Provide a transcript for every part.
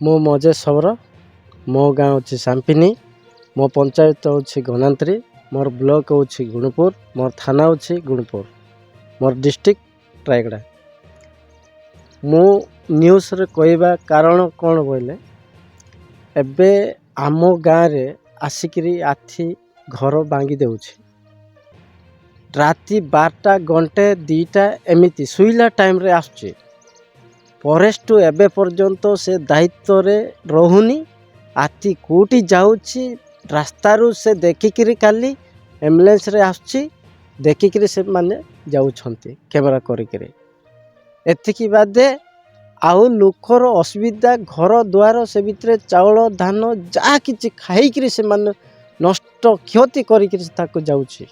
मो मजेश सबर मो गाँ हूँ सांपिनी मो पंचायत हूँ गनांत्री मोर ब्लॉक हूँ गुणुपुर मोर थाना हूँ गुणुपुर मोर डिस्ट्रिक्ट रायगड़ा। मु न्यूज़ रे कहवा कारण कौन बोले एबे आम गाँव रे आसिकरी आथी घर भांगी देउछि राति 12टा घंटे 2टा एमिति सुईला टाइम रे आसुछि फॉरेस्ट एबे पर्यंत से दायित्व रे रहुनी आती कोटी जाउछि रास्तारू से देखिकी खाली एम्बुलेंस रे आसुछि देखिकी से माने जाउछंती कैमरा करिकरी एतिकी बादे आउ लोकर असुविधा घर द्वार से भितर चाउल धान जा किछि खाइकरी से माने नष्ट क्षति करिकरी ताको जाउछि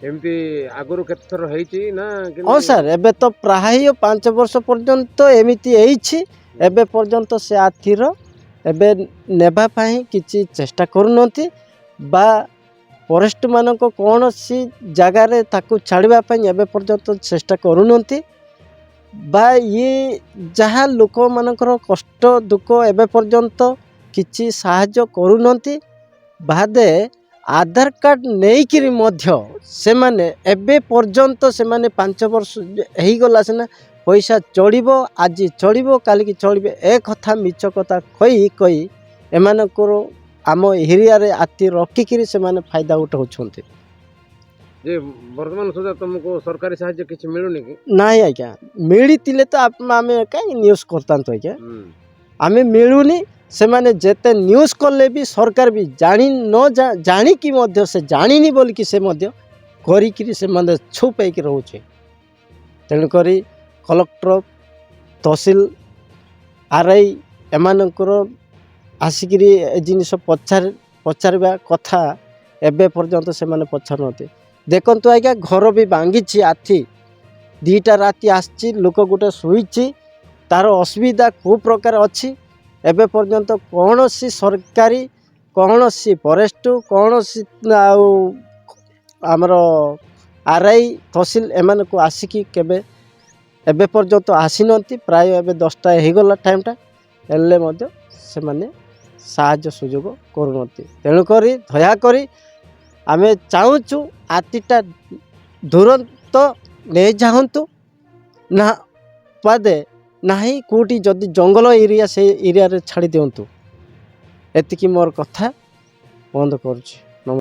एमती आगुरु केतथर हेइची ना हां सर एबे तो प्राय 5 वर्ष पर्यंत एमिति हेइछि एबे पर्यंत से आथिर एबे नेबा पाई किछि चेष्टा करूनथि बा फॉरेस्ट मानको कौन सी जगह रे ताकू छाड़वा पाई एबे पर्यंत चेष्टा करूनथि बा ये जहाँ लोक मानकर कष्ट दुख एबे पर्यंत किछि साहाय्य करूनथि बादे आधार कार्ड नेइकिरी मध्य से माने एबे पर्यंत से माने 5 वर्ष हेई गला सेना पैसा चढ़िबो आज चढ़िबो काली की चढ़िबे ए कथा मिछ कथा कई कई एमानकर आम एरिया रे आती रखिकी से माने फायदा उठाउछंती जे वर्तमान सुधा तुमको सरकारी साहाय्य किछि मिलुनी कि नाही आज्ञा मिलितिले तो आमे काई न्यूज़ करतान तो आज्ञा आमे मिलुनी से माने जेते न्यूज़ कले भी सरकार भी जानी न जानी कि मध्य से जानिनी बोल कि से मध्य करिकी से माने छुपे कि रहउछे तेणु करी कलेक्टर तहसील आरआई एमानकर आसिकी जिनिस पचार कथा एबे पर्यंत से माने पचारनते देखंतु आज्ञा घर भी भांगी आथी 2टा राति आसी लोक गोटे शुई तार असुविधा को प्रकार अच्छी एबे पर्यंत कौन सी सरकारी कौन सी फॉरेस्ट कौन सी आमर आरआई तहसील एमान को आसिकी केबे एबे पर्यंत आसी नथी प्राय एबे 10टा हो गला टाइमटा एले मध्य से माने साहाय्य सुयोग करूनथी तेणु करी दया करी आमे चाहूचु आतिटा दुरंत नहीं जाहंतु ना पादे नाही कोटी जदि जंगल एरिया से एरिया रे छाड़ी दियंतु एतिकी मोर कथा बंद करूछि।